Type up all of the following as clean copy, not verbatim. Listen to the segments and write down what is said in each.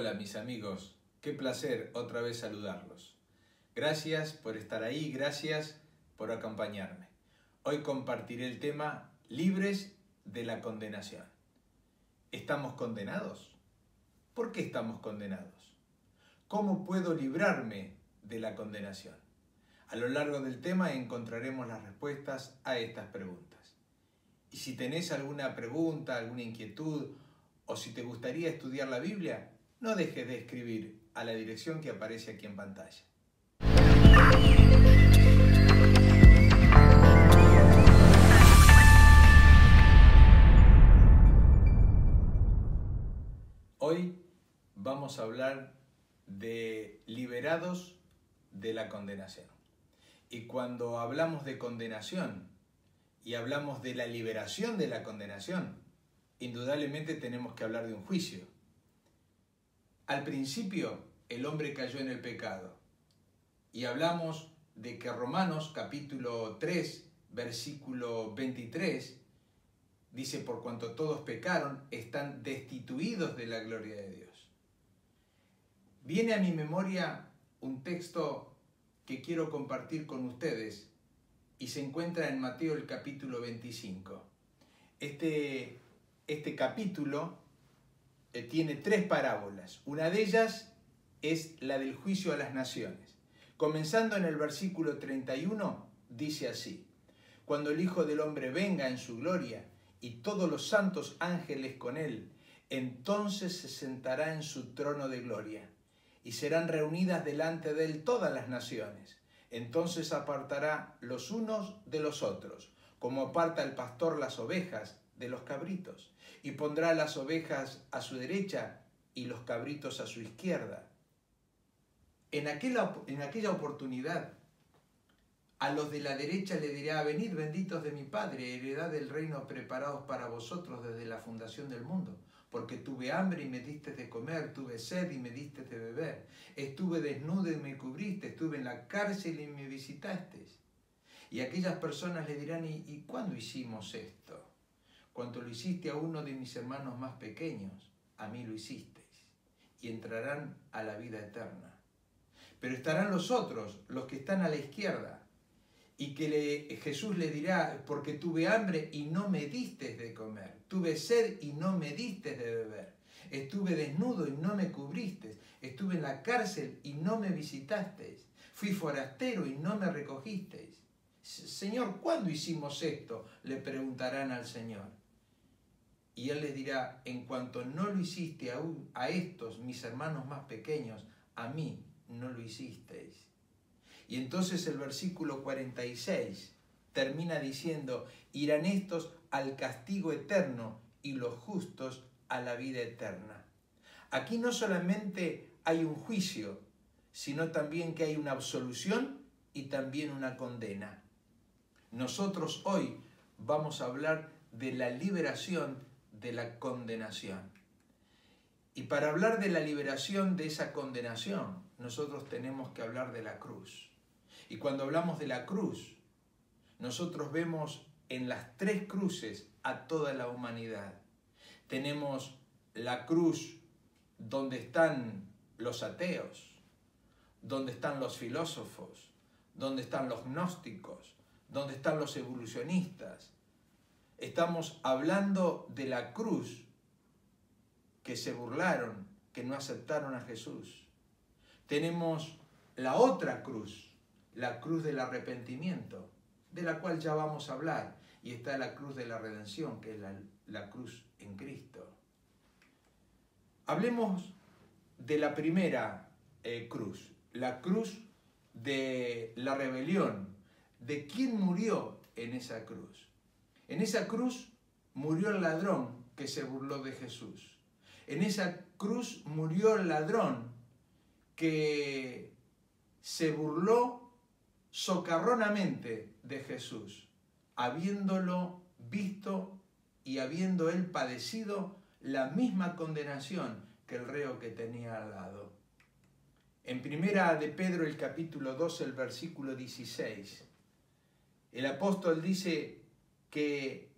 Hola mis amigos, qué placer otra vez saludarlos. Gracias por estar ahí, gracias por acompañarme. Hoy compartiré el tema libres de la condenación. ¿Estamos condenados? ¿Por qué estamos condenados? ¿Cómo puedo librarme de la condenación? A lo largo del tema encontraremos las respuestas a estas preguntas. Y si tenés alguna pregunta, alguna inquietud, o si te gustaría estudiar la Biblia, no dejes de escribir a la dirección que aparece aquí en pantalla. Hoy vamos a hablar de liberados de la condenación. Y cuando hablamos de condenación y hablamos de la liberación de la condenación, indudablemente tenemos que hablar de un juicio. Al principio, el hombre cayó en el pecado. Y hablamos de que Romanos capítulo 3, versículo 23, dice, por cuanto todos pecaron, están destituidos de la gloria de Dios. Viene a mi memoria un texto que quiero compartir con ustedes y se encuentra en Mateo el capítulo 25. Este capítulo tiene 3 parábolas. Una de ellas es la del juicio a las naciones. Comenzando en el versículo 31, dice así: cuando el Hijo del Hombre venga en su gloria y todos los santos ángeles con él, entonces se sentará en su trono de gloria y serán reunidas delante de él todas las naciones. Entonces apartará los unos de los otros, como aparta el pastor las ovejas de los cabritos, y pondrá las ovejas a su derecha y los cabritos a su izquierda. En aquella oportunidad, a los de la derecha le dirá: venid benditos de mi Padre, heredad del reino preparados para vosotros desde la fundación del mundo. Porque tuve hambre y me diste de comer, tuve sed y me diste de beber, estuve desnudo y me cubriste, estuve en la cárcel y me visitasteis. Y aquellas personas le dirán: ¿y cuándo hicimos esto? Cuando lo hiciste a uno de mis hermanos más pequeños, a mí lo hicisteis. Y entrarán a la vida eterna. Pero estarán los otros, los que están a la izquierda, y que Jesús le dirá: porque tuve hambre y no me diste de comer, tuve sed y no me diste de beber, estuve desnudo y no me cubristeis, estuve en la cárcel y no me visitasteis, fui forastero y no me recogisteis. Señor, ¿cuándo hicimos esto?, le preguntarán al Señor. Y él les dirá: en cuanto no lo hiciste aún a estos mis hermanos más pequeños, a mí no lo hicisteis. Y entonces el versículo 46 termina diciendo: irán estos al castigo eterno y los justos a la vida eterna. Aquí no solamente hay un juicio, sino también que hay una absolución y también una condena. Nosotros hoy vamos a hablar de la liberación de la condenación. Y para hablar de la liberación de esa condenación, nosotros tenemos que hablar de la cruz. Y cuando hablamos de la cruz, nosotros vemos en las 3 cruces a toda la humanidad. Tenemos la cruz donde están los ateos, donde están los filósofos, donde están los gnósticos, donde están los evolucionistas. Estamos hablando de la cruz que se burlaron, que no aceptaron a Jesús. Tenemos la otra cruz, la cruz del arrepentimiento, de la cual ya vamos a hablar, y está la cruz de la redención, que es la cruz en Cristo. Hablemos de la primera cruz, la cruz de la rebelión. ¿De quién murió en esa cruz? En esa cruz murió el ladrón que se burló de Jesús. En esa cruz murió el ladrón que se burló socarronamente de Jesús, habiéndolo visto y habiendo él padecido la misma condenación que el reo que tenía al lado. En primera de Pedro, el capítulo 2, el versículo 16, el apóstol dice que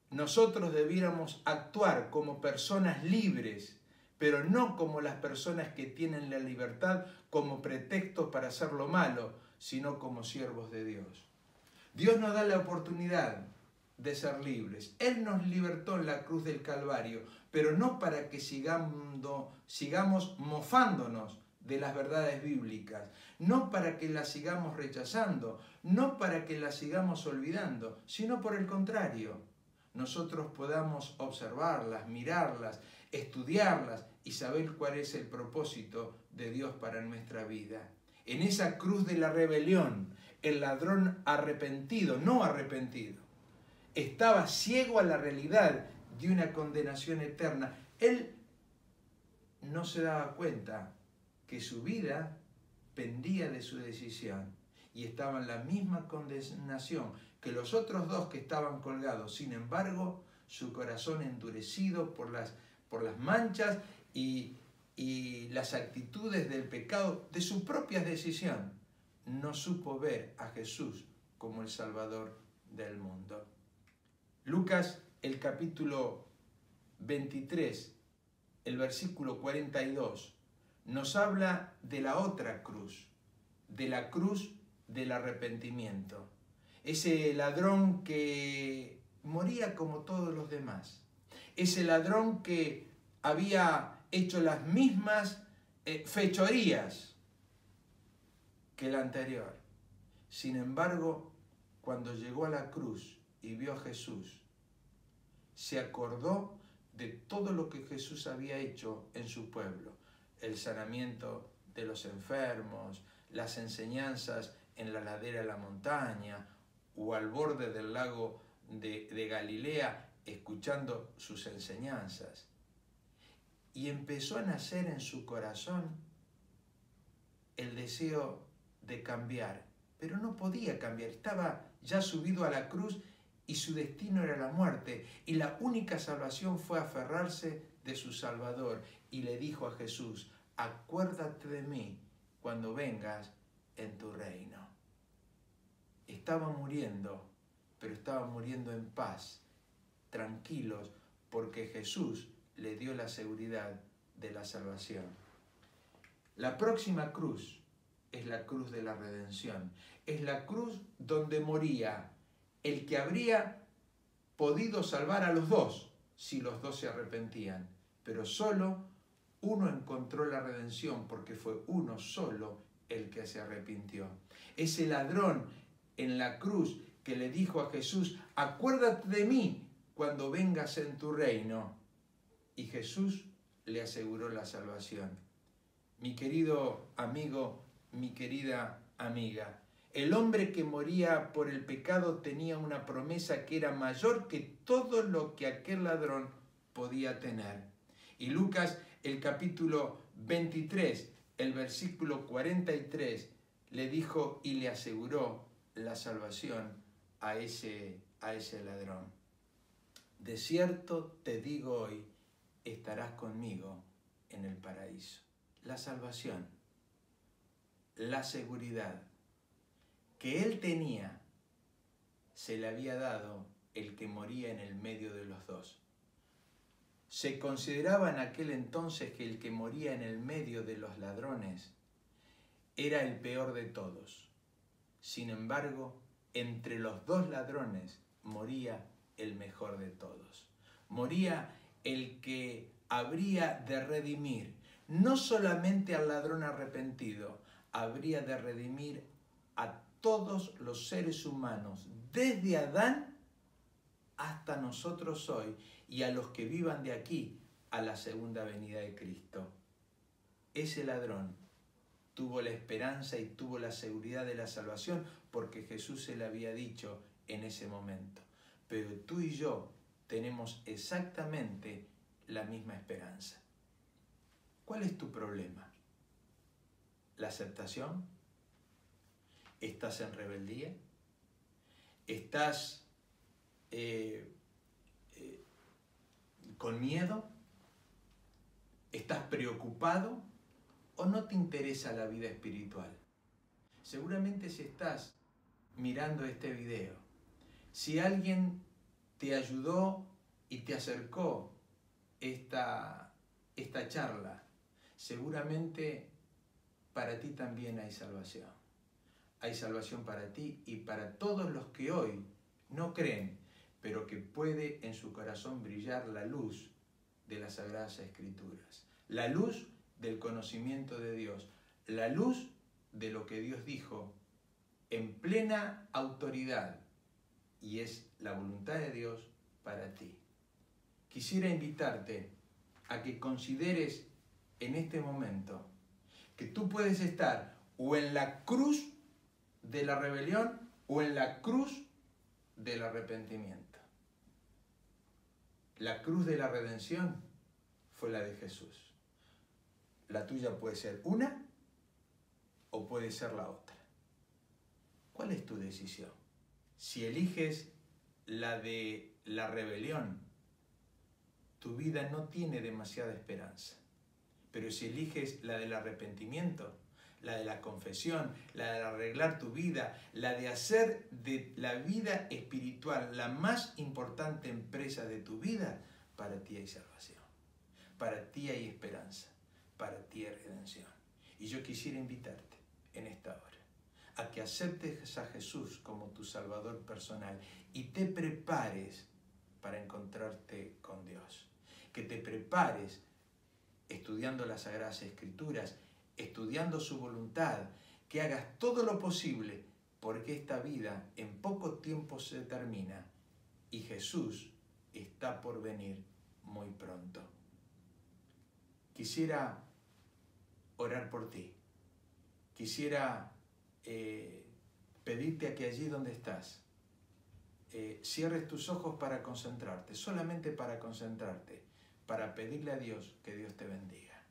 nosotros debiéramos actuar como personas libres pero no como las personas que tienen la libertad como pretexto para hacer lo malo, sino como siervos de Dios. Dios nos da la oportunidad de ser libres. Él nos libertó en la cruz del Calvario, pero no para que sigamos mofándonos de las verdades bíblicas, no para que las sigamos rechazando, no para que las sigamos olvidando, sino por el contrario, nosotros podamos observarlas, mirarlas, estudiarlas y saber cuál es el propósito de Dios para nuestra vida. En esa cruz de la rebelión, el ladrón arrepentido, no arrepentido, estaba ciego a la realidad de una condenación eterna. Él no se daba cuenta que su vida pendía de su decisión y estaba en la misma condenación que los otros dos que estaban colgados. Sin embargo, su corazón endurecido por las manchas y las actitudes del pecado de su propia decisión, no supo ver a Jesús como el Salvador del mundo. Lucas, el capítulo 23, el versículo 42, nos habla de la otra cruz, de la cruz del arrepentimiento. Ese ladrón que moría como todos los demás. Ese ladrón que había hecho las mismas fechorías que el anterior. Sin embargo, cuando llegó a la cruz y vio a Jesús, se acordó de todo lo que Jesús había hecho en su pueblo. El sanamiento de los enfermos, las enseñanzas en la ladera de la montaña o al borde del lago de Galilea, escuchando sus enseñanzas. Y empezó a nacer en su corazón el deseo de cambiar, pero no podía cambiar, estaba ya subido a la cruz y su destino era la muerte, y la única salvación fue aferrarse de su Salvador, y le dijo a Jesús: acuérdate de mí cuando vengas en tu reino. Estaba muriendo, pero estaba muriendo en paz, tranquilos, porque Jesús le dio la seguridad de la salvación. La próxima cruz es la cruz de la redención. Es la cruz donde moría el que habría podido salvar a los dos si los dos se arrepentían. Pero solo uno encontró la redención porque fue uno solo el que se arrepintió. Ese ladrón en la cruz que le dijo a Jesús: acuérdate de mí cuando vengas en tu reino. Y Jesús le aseguró la salvación. Mi querido amigo, mi querida amiga, el hombre que moría por el pecado tenía una promesa que era mayor que todo lo que aquel ladrón podía tener. Y Lucas, el capítulo 23, el versículo 43, le dijo y le aseguró la salvación a ese ladrón. De cierto te digo hoy, estarás conmigo en el paraíso. La salvación, la seguridad que él tenía, se le había dado el que moría en el medio de los dos. Se consideraba en aquel entonces que el que moría en el medio de los ladrones era el peor de todos. Sin embargo, entre los dos ladrones moría el mejor de todos. Moría el que habría de redimir no solamente al ladrón arrepentido, habría de redimir a todos los seres humanos, desde Adán hasta nosotros hoy, y a los que vivan de aquí a la segunda venida de Cristo. Ese ladrón tuvo la esperanza y tuvo la seguridad de la salvación porque Jesús se le había dicho en ese momento. Pero tú y yo tenemos exactamente la misma esperanza. ¿Cuál es tu problema? ¿La aceptación? ¿Estás en rebeldía? ¿Estás con miedo? ¿Estás preocupado? ¿O no te interesa la vida espiritual? Seguramente si estás mirando este video, si alguien te ayudó y te acercó esta esta charla, seguramente para ti también hay salvación. Hay salvación para ti y para todos los que hoy no creen, pero que puede en su corazón brillar la luz de las Sagradas Escrituras, la luz del conocimiento de Dios, la luz de lo que Dios dijo en plena autoridad, y es la voluntad de Dios para ti. Quisiera invitarte a que consideres en este momento que tú puedes estar o en la cruz de la rebelión o en la cruz del arrepentimiento. La cruz de la redención fue la de Jesús. La tuya puede ser una o puede ser la otra. ¿Cuál es tu decisión? Si eliges la de la rebelión, tu vida no tiene demasiada esperanza. Pero si eliges la del arrepentimiento, la de la confesión, la de arreglar tu vida, la de hacer de la vida espiritual la más importante empresa de tu vida, para ti hay salvación, para ti hay esperanza, para ti hay redención. Y yo quisiera invitarte en esta hora a que aceptes a Jesús como tu Salvador personal y te prepares para encontrarte con Dios. Que te prepares estudiando las Sagradas Escrituras, estudiando su voluntad, que hagas todo lo posible porque esta vida en poco tiempo se termina y Jesús está por venir muy pronto. Quisiera orar por ti. Quisiera pedirte a que allí donde estás, cierres tus ojos para concentrarte, solamente para concentrarte, para pedirle a Dios que Dios te bendiga.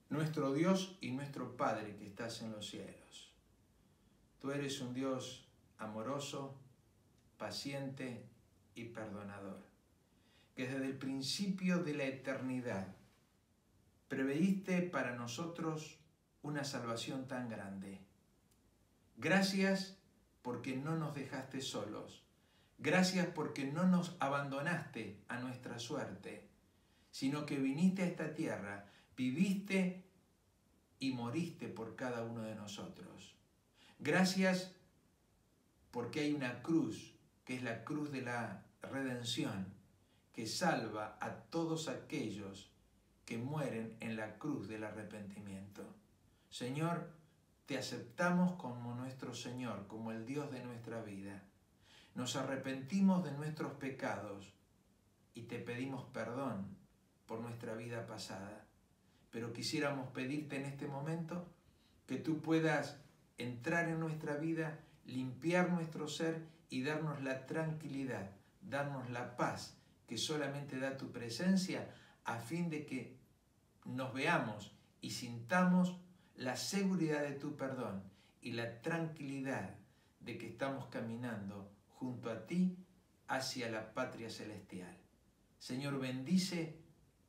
Nuestro Dios y nuestro Padre que estás en los cielos, tú eres un Dios amoroso, paciente y perdonador, que desde el principio de la eternidad preveíste para nosotros una salvación tan grande. Gracias porque no nos dejaste solos. Gracias porque no nos abandonaste a nuestra suerte, sino que viniste a esta tierra, viviste y moriste por cada uno de nosotros. Gracias porque hay una cruz, que es la cruz de la redención, que salva a todos aquellos que mueren en la cruz del arrepentimiento. Señor, te aceptamos como nuestro Señor, como el Dios de nuestra vida. Nos arrepentimos de nuestros pecados y te pedimos perdón por nuestra vida pasada. Pero quisiéramos pedirte en este momento que tú puedas entrar en nuestra vida, limpiar nuestro ser y darnos la tranquilidad, darnos la paz que solamente da tu presencia, a fin de que nos veamos y sintamos la seguridad de tu perdón y la tranquilidad de que estamos caminando junto a ti hacia la patria celestial. Señor, bendice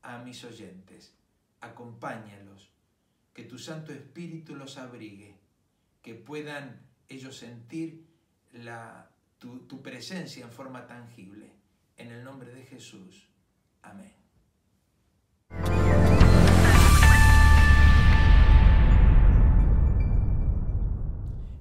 a mis oyentes, acompáñalos, que tu Santo Espíritu los abrigue, que puedan ellos sentir tu presencia en forma tangible. En el nombre de Jesús. Amén.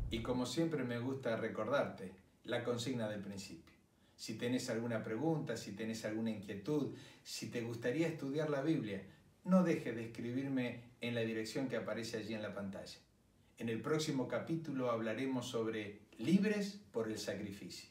Y como siempre me gusta recordarte la consigna del principio. Si tenés alguna pregunta, si tenés alguna inquietud, si te gustaría estudiar la Biblia, no dejes de escribirme en la dirección que aparece allí en la pantalla. En el próximo capítulo hablaremos sobre libres por el sacrificio.